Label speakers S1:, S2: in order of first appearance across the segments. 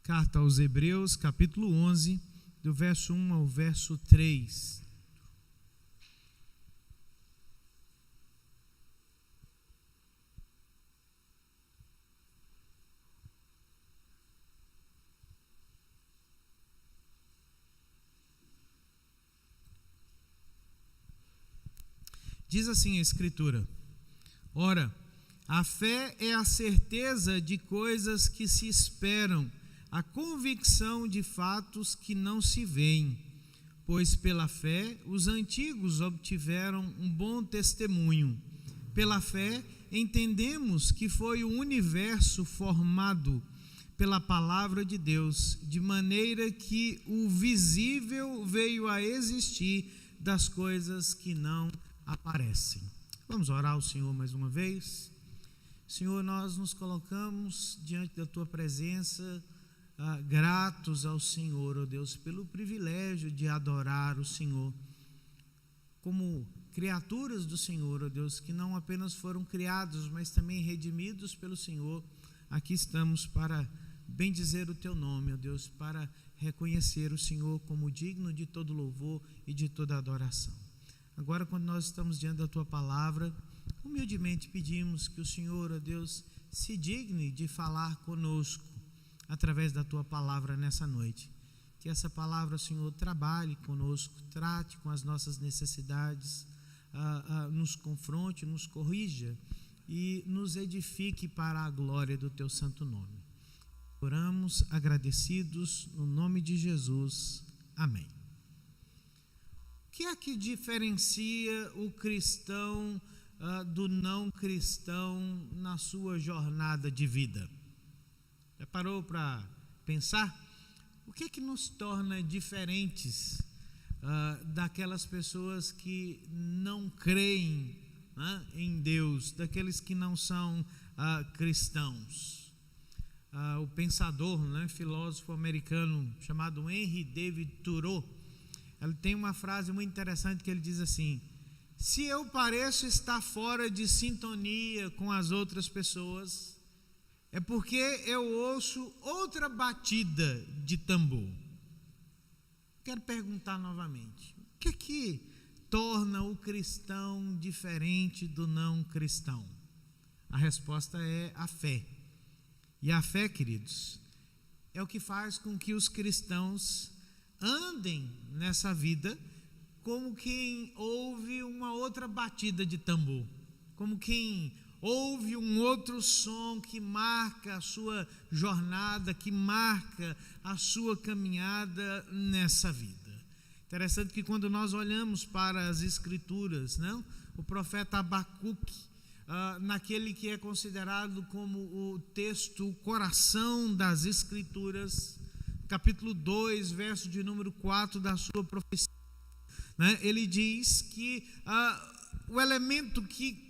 S1: Carta aos Hebreus, capítulo 11, do verso 1 ao verso 3. Diz assim a Escritura: Ora, a fé é a certeza de coisas que se esperam, a convicção de fatos que não se veem. Pois pela fé os antigos obtiveram um bom testemunho. Pela fé entendemos que foi o universo formado pela palavra de Deus, de maneira que o visível veio a existir das coisas que não aparecem. Vamos orar ao Senhor mais uma vez. Senhor, nós nos colocamos diante da Tua presença, gratos ao Senhor, ó Deus, pelo privilégio de adorar o Senhor, como criaturas do Senhor, ó Deus, que não apenas foram criados, mas também redimidos pelo Senhor. Aqui estamos para bendizer o Teu nome, ó Deus, para reconhecer o Senhor como digno de todo louvor e de toda adoração. Agora, quando nós estamos diante da Tua palavra, humildemente pedimos que o Senhor, ó Deus, se digne de falar conosco através da Tua palavra nessa noite. Que essa palavra, Senhor, trabalhe conosco, trate com as nossas necessidades, nos confronte, nos corrija e nos edifique para a glória do Teu santo nome. Oramos agradecidos no nome de Jesus. Amém. O que é que diferencia o cristão do não cristão na sua jornada de vida? Já parou para pensar? O que é que nos torna diferentes daquelas pessoas que não creem em Deus, daqueles que não são cristãos? O pensador, filósofo americano chamado Henry David Thoreau, ele tem uma frase muito interessante que ele diz assim: se eu pareço estar fora de sintonia com as outras pessoas, é porque eu ouço outra batida de tambor. Quero perguntar novamente: o que é que torna o cristão diferente do não cristão? A resposta é a fé. E a fé, queridos, é o que faz com que os cristãos andem nessa vida como quem ouve uma outra batida de tambor, como quem ouve um outro som que marca a sua jornada, que marca a sua caminhada nessa vida. Interessante que quando nós olhamos para as Escrituras, o profeta Abacuque, naquele que é considerado como o texto, o coração das Escrituras, capítulo 2, verso de número 4 da sua profecia, ele diz que o elemento que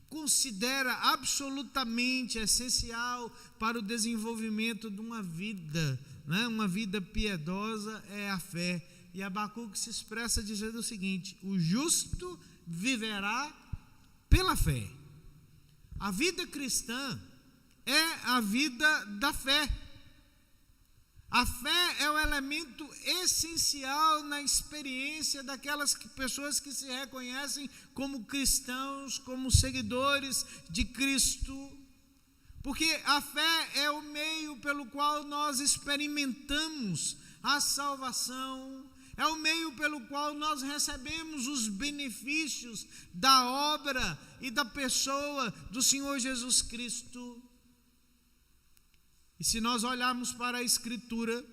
S1: considera absolutamente essencial para o desenvolvimento de uma vida piedosa é a fé. E Abacuque se expressa dizendo o seguinte: o justo viverá pela fé. A vida cristã é a vida da fé. A fé é o elemento essencial na experiência daquelas pessoas que se reconhecem como cristãos, como seguidores de Cristo, porque a fé é o meio pelo qual nós experimentamos a salvação, é o meio pelo qual nós recebemos os benefícios da obra e da pessoa do Senhor Jesus Cristo. E se nós olharmos para a Escritura,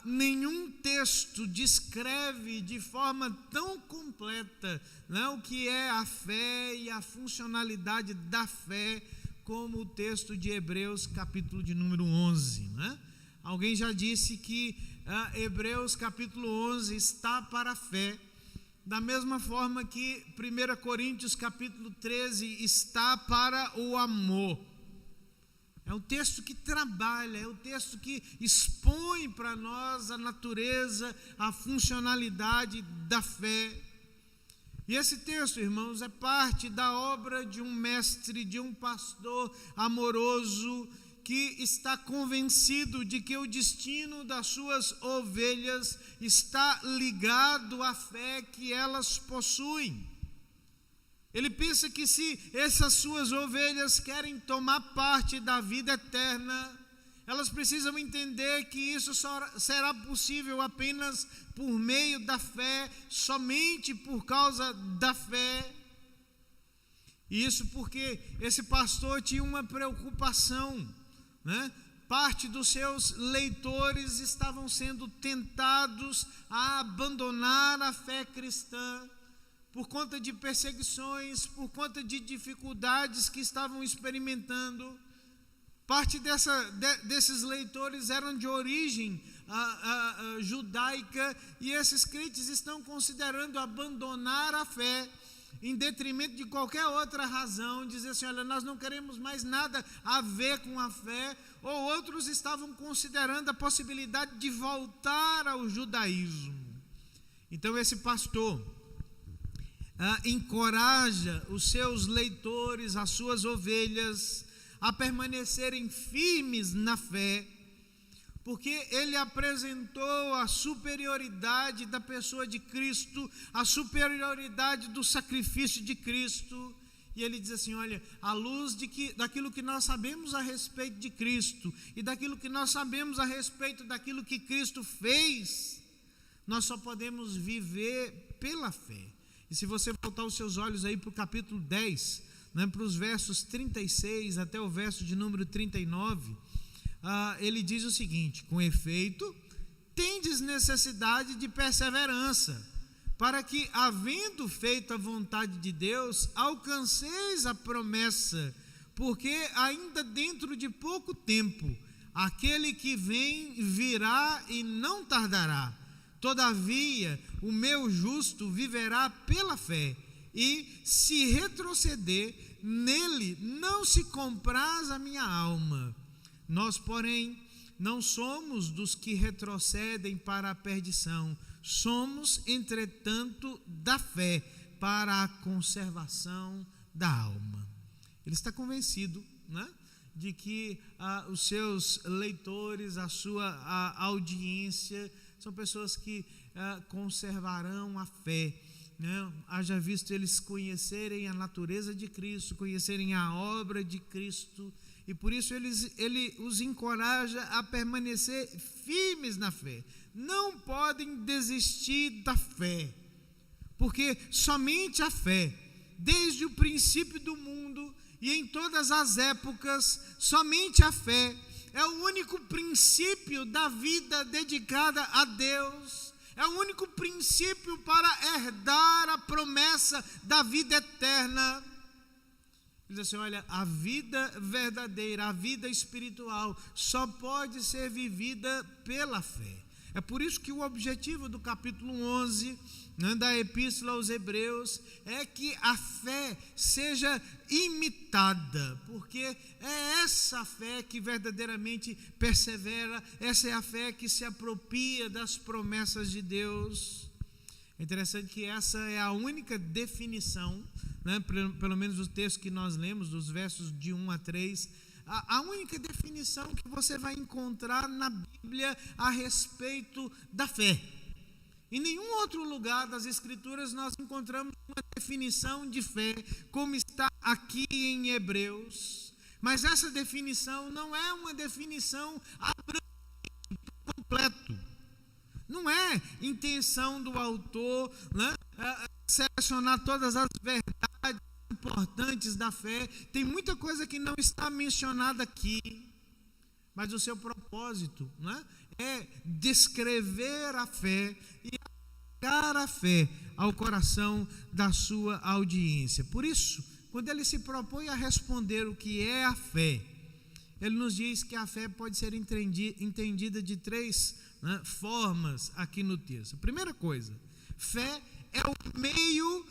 S1: nenhum texto descreve de forma tão completa o que é a fé e a funcionalidade da fé como o texto de Hebreus, capítulo de número 11. Alguém já disse que Hebreus, capítulo 11, está para a fé, da mesma forma que 1 Coríntios, capítulo 13, está para o amor. É um texto que trabalha, é um texto que expõe para nós a natureza, a funcionalidade da fé. E esse texto, irmãos, é parte da obra de um mestre, de um pastor amoroso, que que está convencido de que o destino das suas ovelhas está ligado à fé que elas possuem. Ele pensa que se essas suas ovelhas querem tomar parte da vida eterna, elas precisam entender que isso só será possível apenas por meio da fé, somente por causa da fé. E isso porque esse pastor tinha uma preocupação, né? Parte dos seus leitores estavam sendo tentados a abandonar a fé cristã por conta de perseguições, por conta de dificuldades que estavam experimentando. Parte desses leitores eram de origem judaica, e esses crentes estão considerando abandonar a fé em detrimento de qualquer outra razão, dizer assim, olha, nós não queremos mais nada a ver com a fé, ou outros estavam considerando a possibilidade de voltar ao judaísmo. Então esse pastor encoraja os seus leitores, as suas ovelhas, a permanecerem firmes na fé, porque ele apresentou a superioridade da pessoa de Cristo, a superioridade do sacrifício de Cristo, e ele diz assim, olha, à luz daquilo que nós sabemos a respeito de Cristo, e daquilo que nós sabemos a respeito daquilo que Cristo fez, nós só podemos viver pela fé. E se você voltar os seus olhos aí para o capítulo 10, né, para os versos 36 até o verso de número 39, ele diz o seguinte, com efeito, tendes necessidade de perseverança, para que, havendo feito a vontade de Deus, alcanceis a promessa, porque ainda dentro de pouco tempo, aquele que vem virá e não tardará. Todavia, o meu justo viverá pela fé, e se retroceder, nele não se compraz a minha alma. Nós, porém, não somos dos que retrocedem para a perdição, somos, entretanto, da fé para a conservação da alma. Ele está convencido, né, de que os seus leitores, a sua audiência, são pessoas que conservarão a fé, né? Haja visto eles conhecerem a natureza de Cristo, conhecerem a obra de Cristo, e por isso ele os encoraja a permanecer firmes na fé. Não podem desistir da fé, porque somente a fé, desde o princípio do mundo e em todas as épocas, somente a fé é o único princípio da vida dedicada a Deus, é o único princípio para herdar a promessa da vida eterna. Ele diz assim, olha, a vida verdadeira, a vida espiritual, só pode ser vivida pela fé. É por isso que o objetivo do capítulo 11, né, da Epístola aos Hebreus, é que a fé seja imitada, porque é essa fé que verdadeiramente persevera, essa é a fé que se apropria das promessas de Deus. É interessante que essa é a única definição, né, pelo menos os textos que nós lemos, dos versos de 1 a 3, a única definição que você vai encontrar na Bíblia a respeito da fé. Em nenhum outro lugar das Escrituras nós encontramos uma definição de fé como está aqui em Hebreus, mas essa definição não é uma definição abrangente, completo. Não é intenção do autor, né, selecionar todas as verdades importantes da fé. Tem muita coisa que não está mencionada aqui, mas o seu propósito, né, é descrever a fé e aplicar a fé ao coração da sua audiência. Por isso, quando ele se propõe a responder o que é a fé, ele nos diz que a fé pode ser entendida de três, né, formas aqui no texto. Primeira coisa, fé é o meio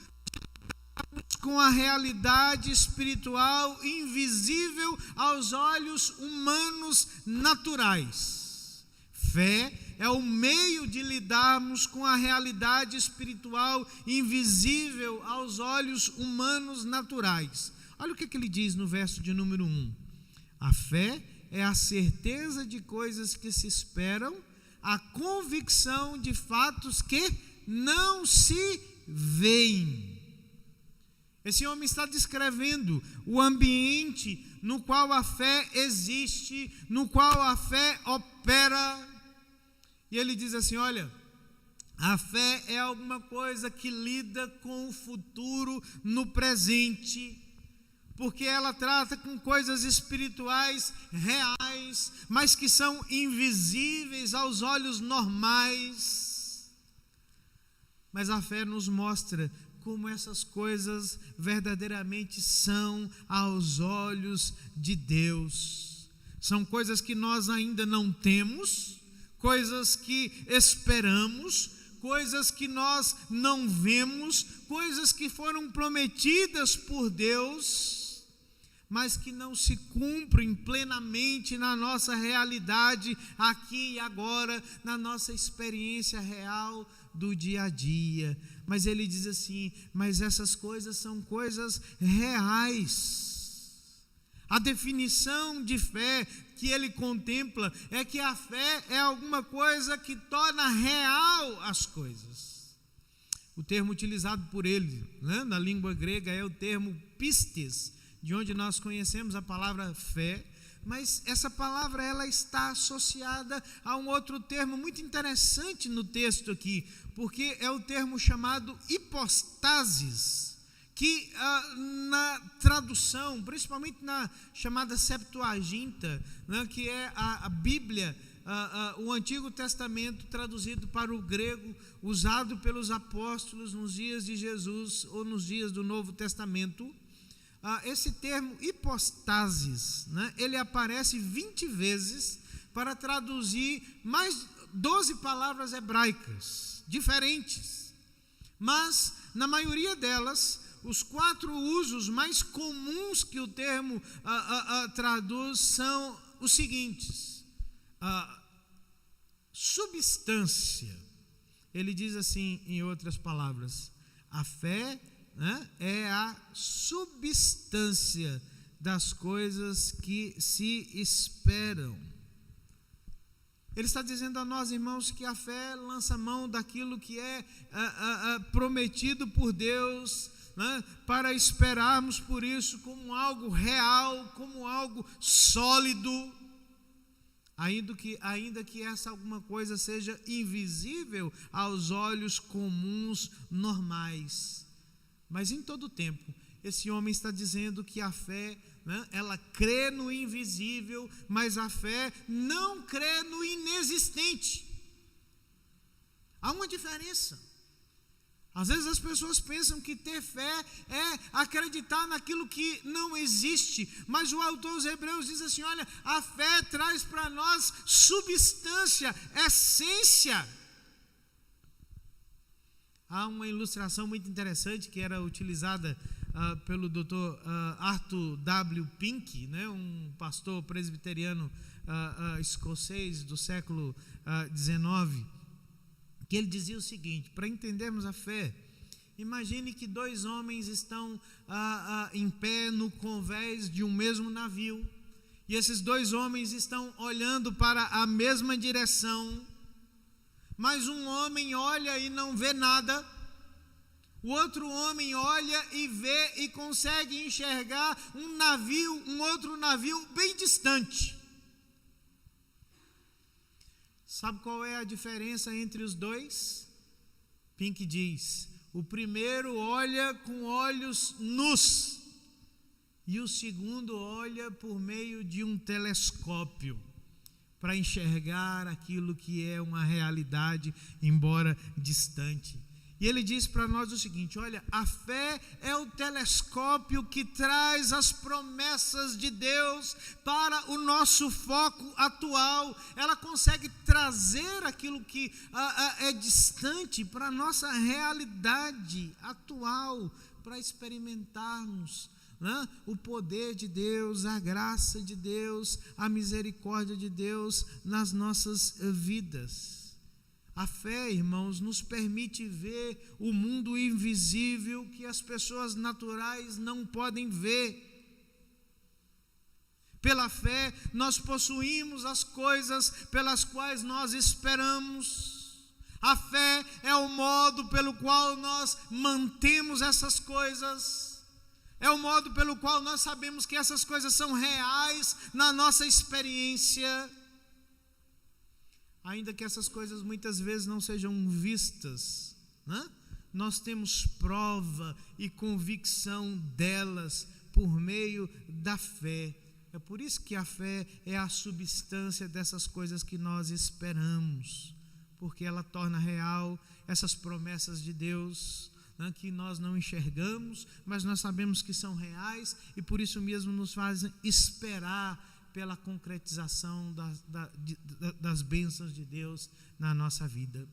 S1: com a realidade espiritual invisível aos olhos humanos naturais. Fé é o meio de lidarmos com a realidade espiritual invisível aos olhos humanos naturais. Olha o que ele diz no verso de número 1. A fé é a certeza de coisas que se esperam, a convicção de fatos que não se veem. Esse homem está descrevendo o ambiente no qual a fé existe, no qual a fé opera. E ele diz assim: olha, a fé é alguma coisa que lida com o futuro no presente, porque ela trata com coisas espirituais reais, mas que são invisíveis aos olhos normais. Mas a fé nos mostra como essas coisas verdadeiramente são aos olhos de Deus. São coisas que nós ainda não temos, coisas que esperamos, coisas que nós não vemos, coisas que foram prometidas por Deus, mas que não se cumprem plenamente na nossa realidade, aqui e agora, na nossa experiência real do dia a dia. Mas ele diz assim: mas essas coisas são coisas reais. A definição de fé que ele contempla é que a fé é alguma coisa que torna real as coisas. O termo utilizado por ele, né, na língua grega é o termo pistes, de onde nós conhecemos a palavra fé, mas essa palavra ela está associada a um outro termo muito interessante no texto aqui, porque é o termo chamado hipostasis, que na tradução, principalmente na chamada Septuaginta, né, que é a Bíblia, o Antigo Testamento traduzido para o grego, usado pelos apóstolos nos dias de Jesus ou nos dias do Novo Testamento, esse termo hipostasis, né, ele aparece 20 vezes para traduzir mais 12 palavras hebraicas diferentes, mas na maioria delas os 4 usos mais comuns que o termo traduz são os seguintes: substância. Ele diz assim, em outras palavras, a fé, né, é a substância das coisas que se esperam. Ele está dizendo a nós, irmãos, que a fé lança mão daquilo que é prometido por Deus, né, para esperarmos por isso como algo real, como algo sólido, ainda que essa alguma coisa seja invisível aos olhos comuns, normais. Mas em todo tempo, esse homem está dizendo que a fé, né, ela crê no invisível, mas a fé não crê no inexistente. Há uma diferença. Às vezes as pessoas pensam que ter fé é acreditar naquilo que não existe, mas o autor aos Hebreus diz assim: olha, a fé traz para nós substância, essência. Há uma ilustração muito interessante que era utilizada pelo Dr. Arthur W. Pink, né, um pastor presbiteriano escocês do século XIX, que ele dizia o seguinte: para entendermos a fé, imagine que 2 homens estão em pé no convés de um mesmo navio, e esses 2 homens estão olhando para a mesma direção, mas um homem olha e não vê nada, o outro homem olha e vê e consegue enxergar um outro navio bem distante. Sabe qual é a diferença entre os dois? Pink diz: o primeiro olha com olhos nus e o segundo olha por meio de um telescópio para enxergar aquilo que é uma realidade, embora distante. E ele diz para nós o seguinte: olha, a fé é o telescópio que traz as promessas de Deus para o nosso foco atual. Ela consegue trazer aquilo que é distante para a nossa realidade atual, para experimentarmos, né, o poder de Deus, a graça de Deus, a misericórdia de Deus nas nossas vidas. A fé, irmãos, nos permite ver o mundo invisível que as pessoas naturais não podem ver. Pela fé, nós possuímos as coisas pelas quais nós esperamos. A fé é o modo pelo qual nós mantemos essas coisas. É o modo pelo qual nós sabemos que essas coisas são reais na nossa experiência. Ainda que essas coisas muitas vezes não sejam vistas, né? Nós temos prova e convicção delas por meio da fé. É por isso que a fé é a substância dessas coisas que nós esperamos, porque ela torna real essas promessas de Deus, né, que nós não enxergamos, mas nós sabemos que são reais e por isso mesmo nos fazem esperar pela concretização das bênçãos de Deus na nossa vida.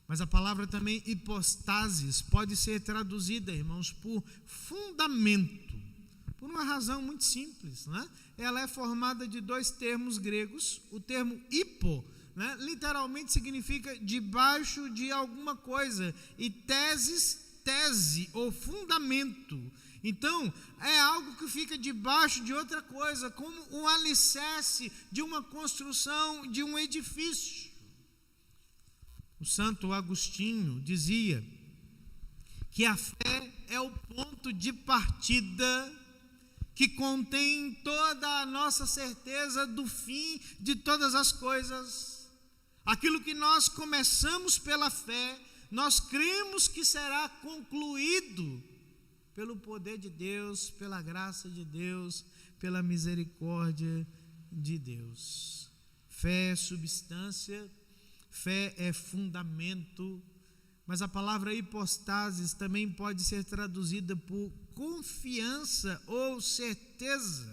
S1: Mas a palavra também hipostasis pode ser traduzida, irmãos, por fundamento, por uma razão muito simples, né? Ela é formada de dois termos gregos. O termo hipo, né, literalmente significa debaixo de alguma coisa, e tesis, tese ou fundamento. Então, é algo que fica debaixo de outra coisa, como um alicerce de uma construção, de um edifício. O Santo Agostinho dizia que a fé é o ponto de partida que contém toda a nossa certeza do fim de todas as coisas. Aquilo que nós começamos pela fé, nós cremos que será concluído pelo poder de Deus, pela graça de Deus, pela misericórdia de Deus. Fé é substância, fé é fundamento, mas a palavra hipostasis também pode ser traduzida por confiança ou certeza.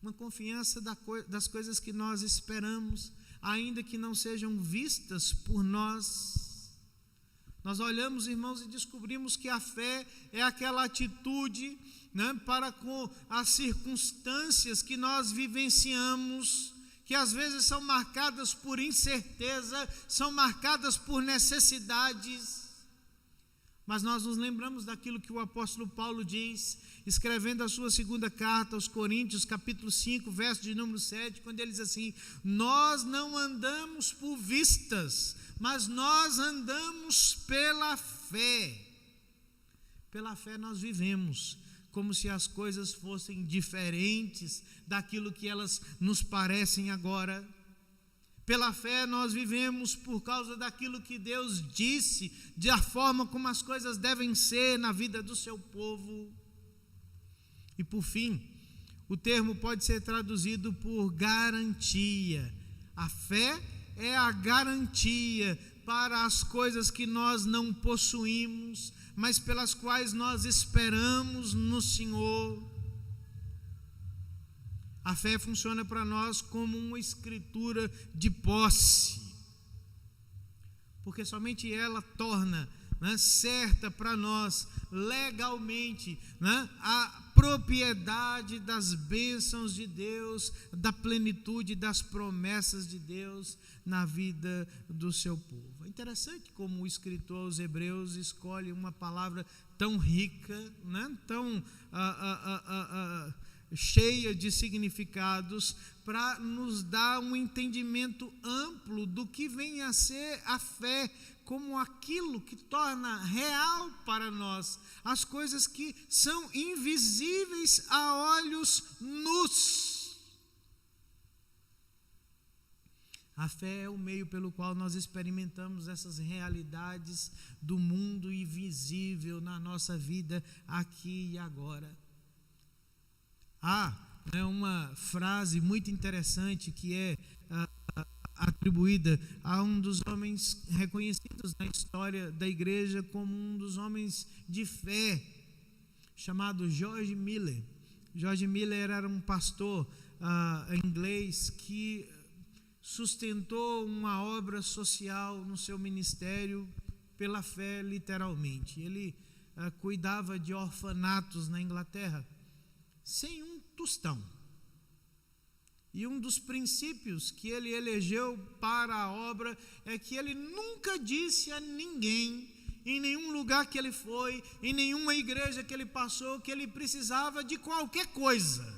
S1: Uma confiança das coisas que nós esperamos, ainda que não sejam vistas por nós. Nós olhamos, irmãos, e descobrimos que a fé é aquela atitude, né, para com as circunstâncias que nós vivenciamos, que às vezes são marcadas por incerteza, são marcadas por necessidades. Mas nós nos lembramos daquilo que o apóstolo Paulo diz, escrevendo a sua segunda carta aos Coríntios, capítulo 5, verso de número 7, quando ele diz assim: nós não andamos por vistas, mas nós andamos pela fé. Pela fé nós vivemos como se as coisas fossem diferentes daquilo que elas nos parecem agora. Pela fé nós vivemos por causa daquilo que Deus disse, da forma como as coisas devem ser na vida do seu povo. E por fim, o termo pode ser traduzido por garantia. A fé é a garantia para as coisas que nós não possuímos, mas pelas quais nós esperamos no Senhor. A fé funciona para nós como uma escritura de posse, porque somente ela torna, né, certa para nós, legalmente, né, a propriedade das bênçãos de Deus, da plenitude das promessas de Deus na vida do seu povo. É interessante como o escritor aos Hebreus escolhe uma palavra tão rica, né, tão cheia de significados, para nos dar um entendimento amplo do que vem a ser a fé, como aquilo que torna real para nós as coisas que são invisíveis a olhos nus. A fé é o meio pelo qual nós experimentamos essas realidades do mundo invisível na nossa vida aqui e agora. Há uma frase muito interessante que é atribuída a um dos homens reconhecidos na história da igreja como um dos homens de fé, chamado George Miller. George Miller era um pastor inglês que sustentou uma obra social no seu ministério pela fé, literalmente. Ele cuidava de orfanatos na Inglaterra, sem um tostão. E um dos princípios que ele elegeu para a obra é que ele nunca disse a ninguém, em nenhum lugar que ele foi, em nenhuma igreja que ele passou, que ele precisava de qualquer coisa.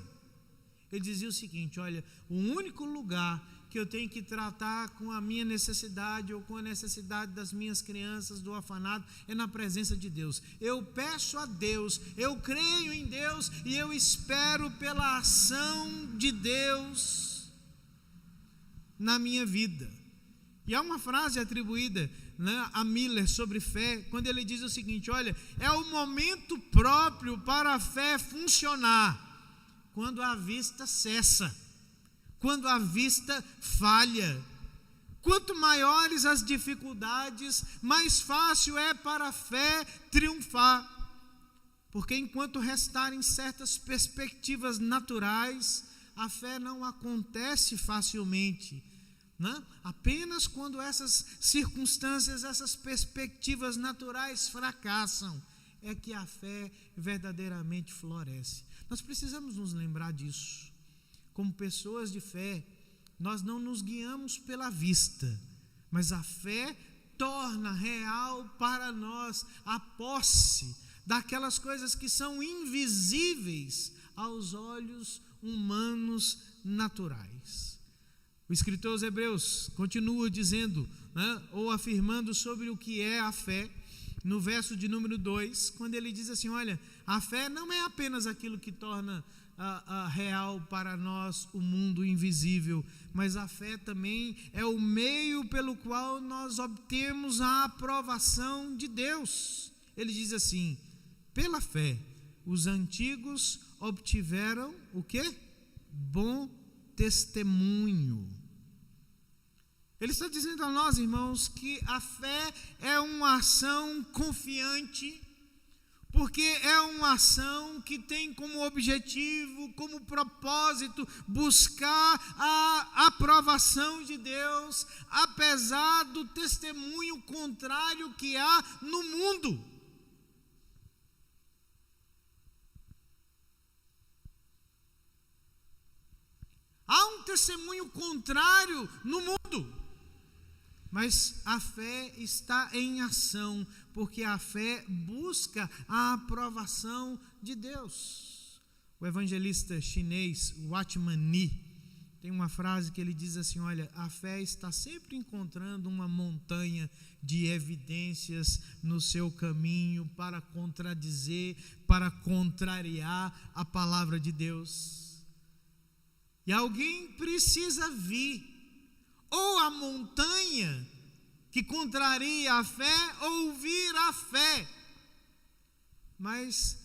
S1: Ele dizia o seguinte: olha, o único lugar que eu tenho que tratar com a minha necessidade ou com a necessidade das minhas crianças, do orfanato, é na presença de Deus. Eu peço a Deus, eu creio em Deus e eu espero pela ação de Deus na minha vida. E há uma frase atribuída, né, a Miller sobre fé, quando ele diz o seguinte: olha, é o momento próprio para a fé funcionar, quando a vista cessa, quando a vista falha. Quanto maiores as dificuldades, mais fácil é para a fé triunfar. Porque enquanto restarem certas perspectivas naturais, a fé não acontece facilmente, né? Apenas quando essas circunstâncias, essas perspectivas naturais fracassam, é que a fé verdadeiramente floresce. Nós precisamos nos lembrar disso. Como pessoas de fé, nós não nos guiamos pela vista, mas a fé torna real para nós a posse daquelas coisas que são invisíveis aos olhos humanos naturais. O escritor aos Hebreus continua dizendo, né, ou afirmando sobre o que é a fé, no verso de número 2, quando ele diz assim: olha, a fé não é apenas aquilo que torna real para nós o mundo invisível, mas a fé também é o meio pelo qual nós obtemos a aprovação de Deus. Ele diz assim: pela fé, os antigos obtiveram o quê? Bom testemunho. Ele está dizendo a nós, irmãos, que a fé é uma ação confiante, porque é uma ação que tem como objetivo, como propósito, buscar a aprovação de Deus, apesar do testemunho contrário que há no mundo. Há um testemunho contrário no mundo, mas a fé está em ação, porque a fé busca a aprovação de Deus. O evangelista chinês Watchman Nee tem uma frase que ele diz assim: olha, a fé está sempre encontrando uma montanha de evidências no seu caminho para contradizer, para contrariar a palavra de Deus. E alguém precisa vir, ou a montanha que contraria a fé, ou vir a fé. Mas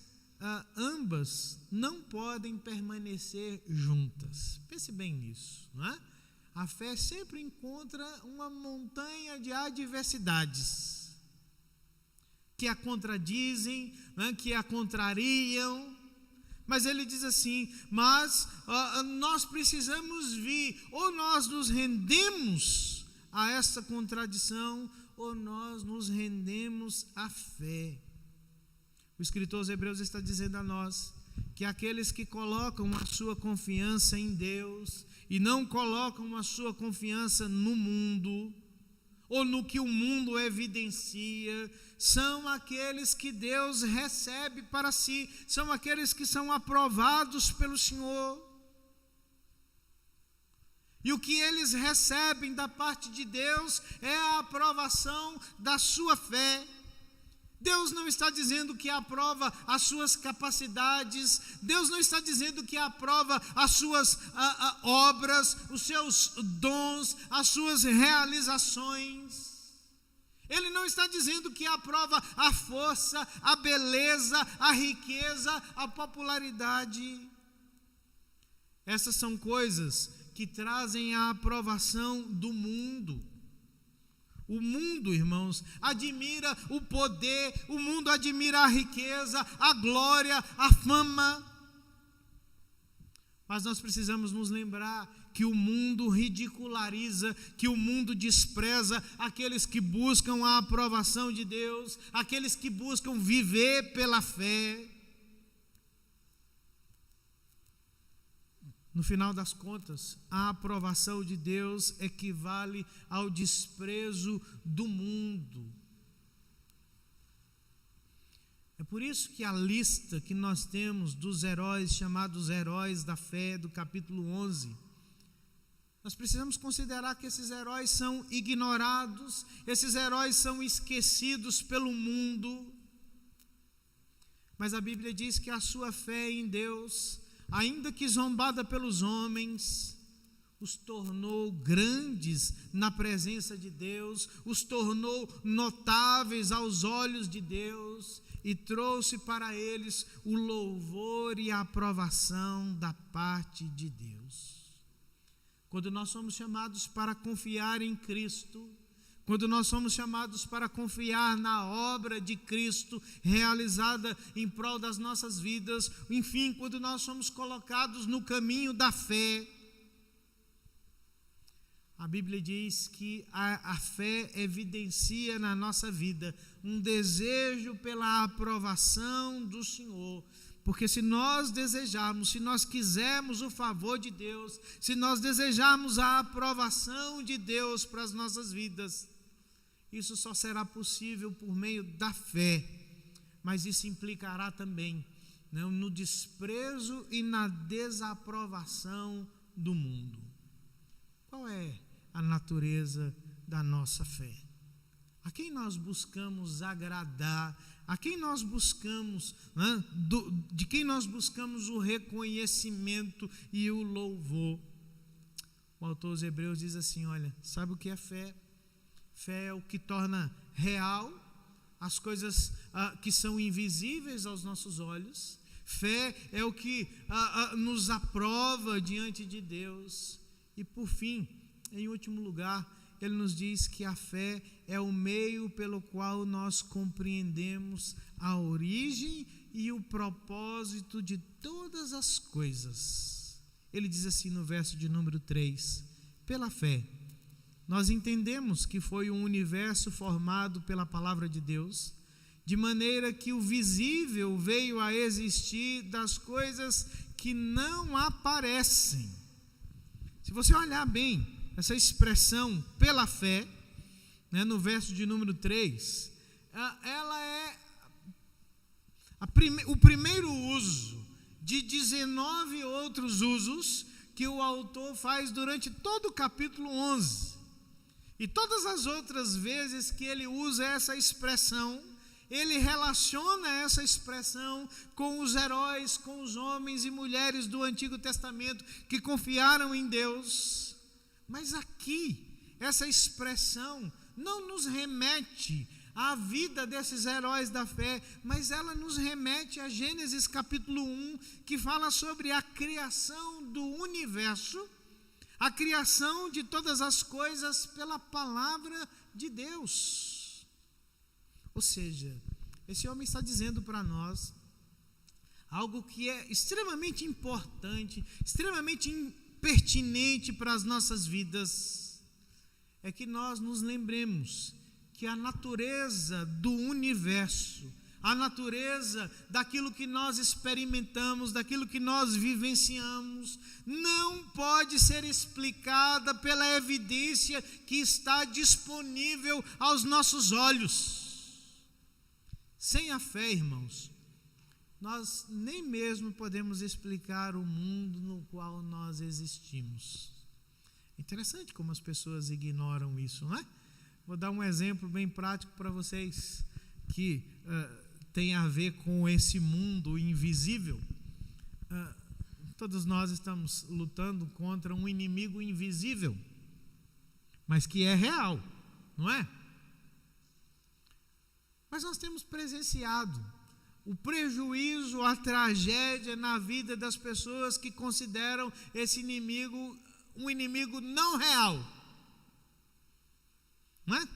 S1: ambas não podem permanecer juntas. Pense bem nisso, não é? A fé sempre encontra uma montanha de adversidades que a contradizem, né, que a contrariam. Mas ele diz assim: mas nós precisamos vir, ou nós nos rendemos a essa contradição, ou nós nos rendemos à fé. O escritor aos Hebreus está dizendo a nós que aqueles que colocam a sua confiança em Deus e não colocam a sua confiança no mundo, ou no que o mundo evidencia, são aqueles que Deus recebe para si, são aqueles que são aprovados pelo Senhor. E o que eles recebem da parte de Deus é a aprovação da sua fé. Deus não está dizendo que aprova as suas capacidades, Deus não está dizendo que aprova as suas obras, os seus dons, as suas realizações. Ele não está dizendo que aprova a força, a beleza, a riqueza, a popularidade. Essas são coisas que trazem a aprovação do mundo. O mundo, irmãos, admira o poder, o mundo admira a riqueza, a glória, a fama. Mas nós precisamos nos lembrar que o mundo ridiculariza, que o mundo despreza aqueles que buscam a aprovação de Deus, aqueles que buscam viver pela fé. No final das contas, a aprovação de Deus equivale ao desprezo do mundo. É por isso que a lista que nós temos dos heróis, chamados heróis da fé, do capítulo 11, nós precisamos considerar que esses heróis são ignorados, esses heróis são esquecidos pelo mundo. Mas a Bíblia diz que a sua fé em Deus, ainda que zombada pelos homens, os tornou grandes na presença de Deus, os tornou notáveis aos olhos de Deus e trouxe para eles o louvor e a aprovação da parte de Deus. Quando nós somos chamados para confiar em Cristo, quando nós somos chamados para confiar na obra de Cristo realizada em prol das nossas vidas, enfim, quando nós somos colocados no caminho da fé, a Bíblia diz que a fé evidencia na nossa vida um desejo pela aprovação do Senhor. Porque se nós desejarmos, se nós quisermos o favor de Deus, se nós desejarmos a aprovação de Deus para as nossas vidas, isso só será possível por meio da fé. Mas isso implicará também, né, no desprezo e na desaprovação do mundo. Qual é a natureza da nossa fé? A quem nós buscamos agradar? A quem nós buscamos, né, de quem nós buscamos o reconhecimento e o louvor? O autor aos Hebreus diz assim, olha, sabe o que é fé? Fé é o que torna real as coisas que são invisíveis aos nossos olhos. Fé é o que nos aprova diante de Deus. E por fim, em último lugar, ele nos diz que a fé é o meio pelo qual nós compreendemos a origem e o propósito de todas as coisas. Ele diz assim no verso de número 3, pela fé, nós entendemos que foi um universo formado pela palavra de Deus, de maneira que o visível veio a existir das coisas que não aparecem. Se você olhar bem essa expressão pela fé, né, no verso de número 3, ela é o primeiro uso de 19 outros usos que o autor faz durante todo o capítulo 11. E todas as outras vezes que ele usa essa expressão, ele relaciona essa expressão com os heróis, com os homens e mulheres do Antigo Testamento que confiaram em Deus. Mas aqui, essa expressão não nos remete à vida desses heróis da fé, mas ela nos remete a Gênesis capítulo 1, que fala sobre a criação do universo, a criação de todas as coisas pela palavra de Deus. Ou seja, esse homem está dizendo para nós algo que é extremamente importante, extremamente pertinente para as nossas vidas, é que nós nos lembremos que a natureza do universo, a natureza daquilo que nós experimentamos, daquilo que nós vivenciamos, não pode ser explicada pela evidência que está disponível aos nossos olhos. Sem a fé, irmãos, nós nem mesmo podemos explicar o mundo no qual nós existimos. Interessante como as pessoas ignoram isso, não é? Vou dar um exemplo bem prático para vocês que tem a ver com esse mundo invisível. Todos nós estamos lutando contra um inimigo invisível, mas que é real, não é? Mas nós temos presenciado o prejuízo, a tragédia na vida das pessoas que consideram esse inimigo um inimigo não real, não é?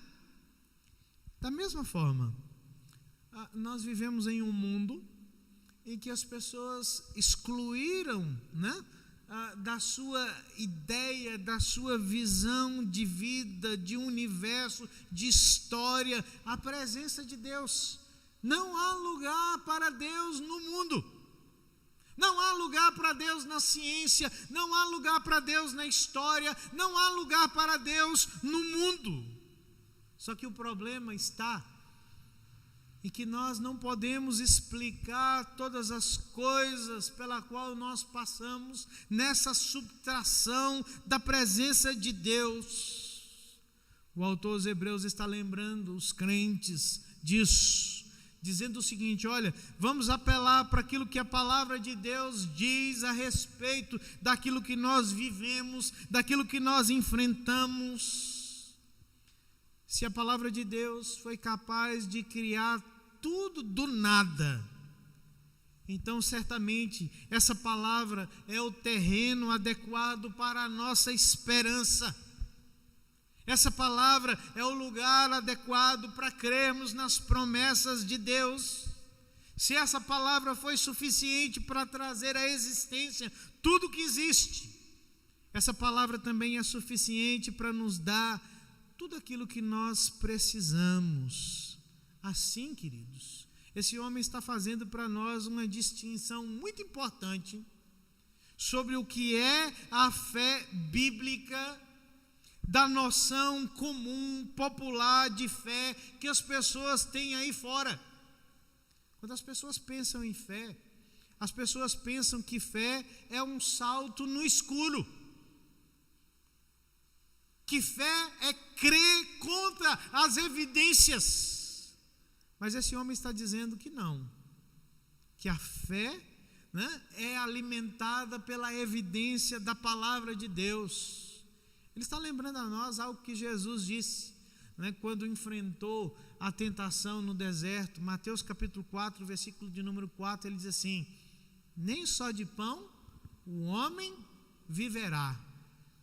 S1: Da mesma forma, nós vivemos em um mundo em que as pessoas excluíram, né, da sua ideia, da sua visão de vida, de universo, de história, a presença de Deus. Não há lugar para Deus no mundo. Não há lugar para Deus na ciência, não há lugar para Deus na história, não há lugar para Deus no mundo. Só que o problema está e que nós não podemos explicar todas as coisas pela qual nós passamos nessa subtração da presença de Deus. O autor aos Hebreus está lembrando os crentes disso, dizendo o seguinte: olha, vamos apelar para aquilo que a palavra de Deus diz a respeito daquilo que nós vivemos, daquilo que nós enfrentamos. Se a palavra de Deus foi capaz de criar tudo do nada, então certamente essa palavra é o terreno adequado para a nossa esperança. Essa palavra é o lugar adequado para crermos nas promessas de Deus. Se essa palavra foi suficiente para trazer à existência tudo que existe, essa palavra também é suficiente para nos dar tudo aquilo que nós precisamos. Assim, queridos, esse homem está fazendo para nós uma distinção muito importante sobre o que é a fé bíblica, da noção comum, popular de fé que as pessoas têm aí fora. Quando as pessoas pensam em fé, as pessoas pensam que fé é um salto no escuro, que fé é crer contra as evidências. Mas esse homem está dizendo que não, que a fé, é alimentada pela evidência da palavra de Deus. Ele está lembrando a nós algo que Jesus disse, quando enfrentou a tentação no deserto. Mateus capítulo 4, versículo de número 4, ele diz assim: nem só de pão o homem viverá,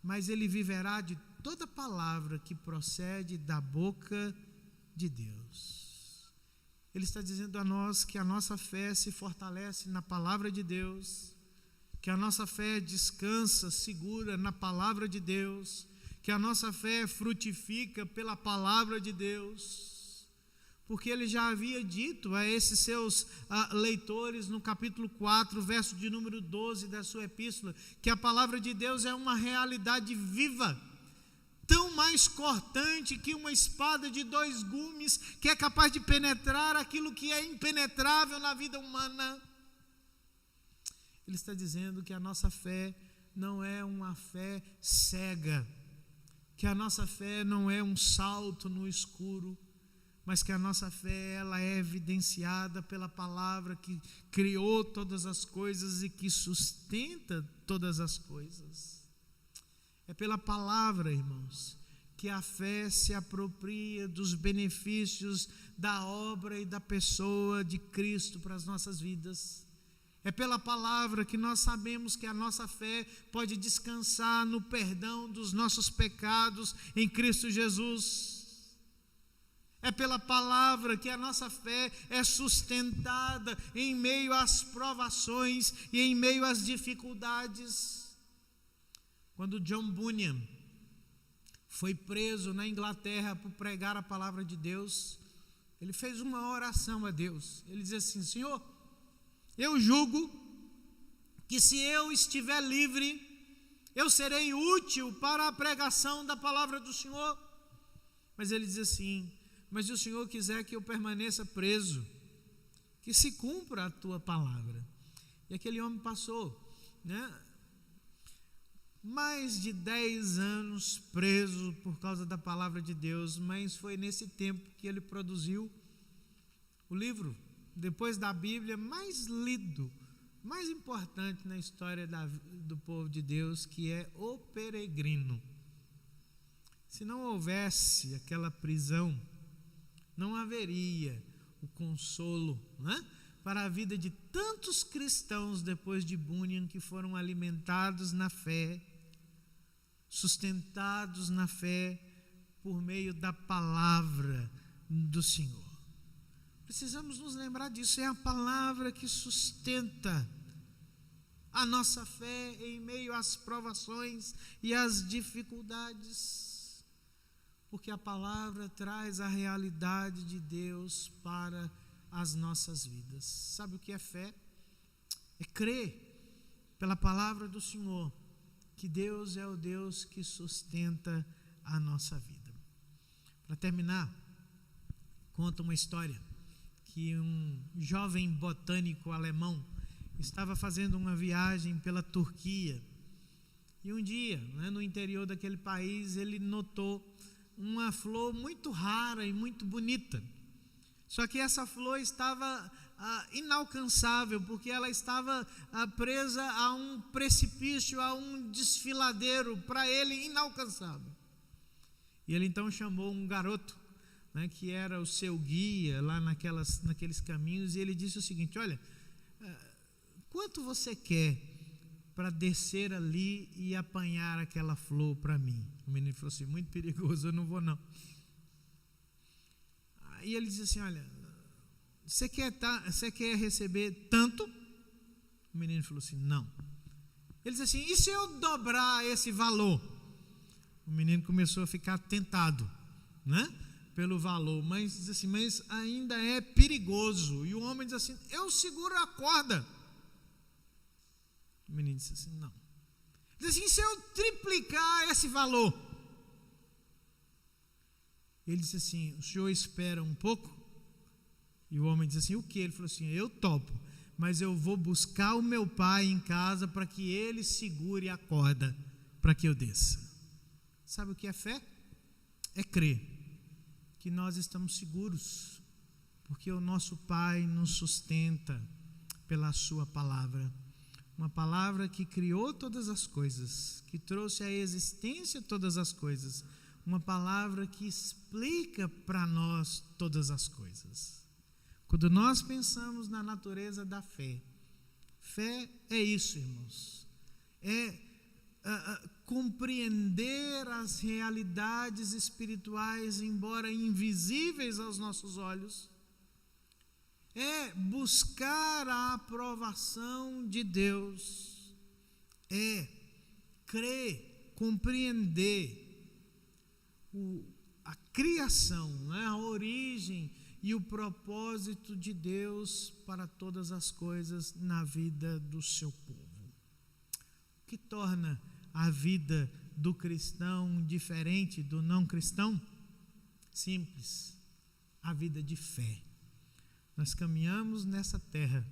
S1: mas ele viverá de toda palavra que procede da boca de Deus. Ele está dizendo a nós que a nossa fé se fortalece na palavra de Deus, que a nossa fé descansa segura na palavra de Deus, que a nossa fé frutifica pela palavra de Deus, porque ele já havia dito a esses seus leitores no capítulo 4, verso de número 12 da sua epístola, que a palavra de Deus é uma realidade viva, tão mais cortante que uma espada de 2 gumes, que é capaz de penetrar aquilo que é impenetrável na vida humana. Ele está dizendo que a nossa fé não é uma fé cega, que a nossa fé não é um salto no escuro, mas que a nossa fé, ela é evidenciada pela palavra que criou todas as coisas e que sustenta todas as coisas. É pela palavra, irmãos, que a fé se apropria dos benefícios da obra e da pessoa de Cristo para as nossas vidas. É pela palavra que nós sabemos que a nossa fé pode descansar no perdão dos nossos pecados em Cristo Jesus. É pela palavra que a nossa fé é sustentada em meio às provações e em meio às dificuldades. Quando John Bunyan foi preso na Inglaterra por pregar a palavra de Deus, ele fez uma oração a Deus. Ele diz assim: Senhor, eu julgo que se eu estiver livre, eu serei útil para a pregação da palavra do Senhor. Mas ele diz assim: mas se o Senhor quiser que eu permaneça preso, que se cumpra a tua palavra. E aquele homem passou, mais de 10 anos preso por causa da palavra de Deus, mas foi nesse tempo que ele produziu o livro, depois da Bíblia, mais lido, mais importante na história do povo de Deus, que é O Peregrino. Se não houvesse aquela prisão, não haveria o consolo, para a vida de tantos cristãos depois de Bunyan, que foram alimentados na fé, sustentados na fé por meio da palavra do Senhor. Precisamos nos lembrar disso. É a palavra que sustenta a nossa fé em meio às provações e às dificuldades, porque a palavra traz a realidade de Deus para as nossas vidas. Sabe o que é fé? É crer pela palavra do Senhor que Deus é o Deus que sustenta a nossa vida. Para terminar, conta uma história que um jovem botânico alemão estava fazendo uma viagem pela Turquia. E um dia, no interior daquele país, ele notou uma flor muito rara e muito bonita. Só que essa flor estava inalcançável, porque ela estava presa a um precipício, a um desfiladeiro, para ele inalcançável. E ele então chamou um garoto, que era o seu guia lá naqueles caminhos, e ele disse o seguinte: olha, quanto você quer para descer ali e apanhar aquela flor para mim? O menino falou assim: muito perigoso, eu não vou não. Aí ele disse assim: olha, você quer receber tanto? O menino falou assim: não. Ele disse assim: e se eu dobrar esse valor? O menino começou a ficar tentado, pelo valor, mas diz assim: mas ainda é perigoso. E o homem diz assim: eu seguro a corda. O menino disse assim: não. Ele diz assim: se eu triplicar esse valor? Ele disse assim: o senhor espera um pouco? E o homem disse assim: o que? Ele falou assim: eu topo, mas eu vou buscar o meu pai em casa para que ele segure a corda para que eu desça. Sabe o que é fé? É crer que nós estamos seguros, porque o nosso Pai nos sustenta pela sua palavra. Uma palavra que criou todas as coisas, que trouxe à existência todas as coisas. Uma palavra que explica para nós todas as coisas. Quando nós pensamos na natureza da fé, fé é isso, irmãos. É compreender as realidades espirituais, embora invisíveis aos nossos olhos. É buscar a aprovação de Deus. É crer, compreender a criação, a origem e o propósito de Deus para todas as coisas na vida do seu povo. O que torna a vida do cristão diferente do não cristão? Simples: a vida de fé. Nós caminhamos nessa terra,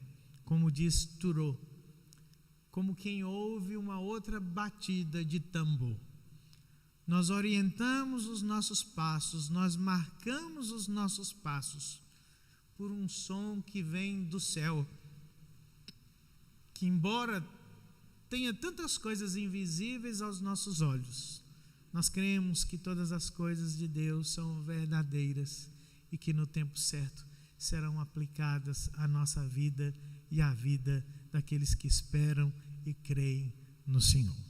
S1: como diz Thoreau, como quem ouve uma outra batida de tambor. Nós orientamos os nossos passos, nós marcamos os nossos passos por um som que vem do céu, que embora tenha tantas coisas invisíveis aos nossos olhos, nós cremos que todas as coisas de Deus são verdadeiras e que no tempo certo serão aplicadas à nossa vida e à vida daqueles que esperam e creem no Senhor.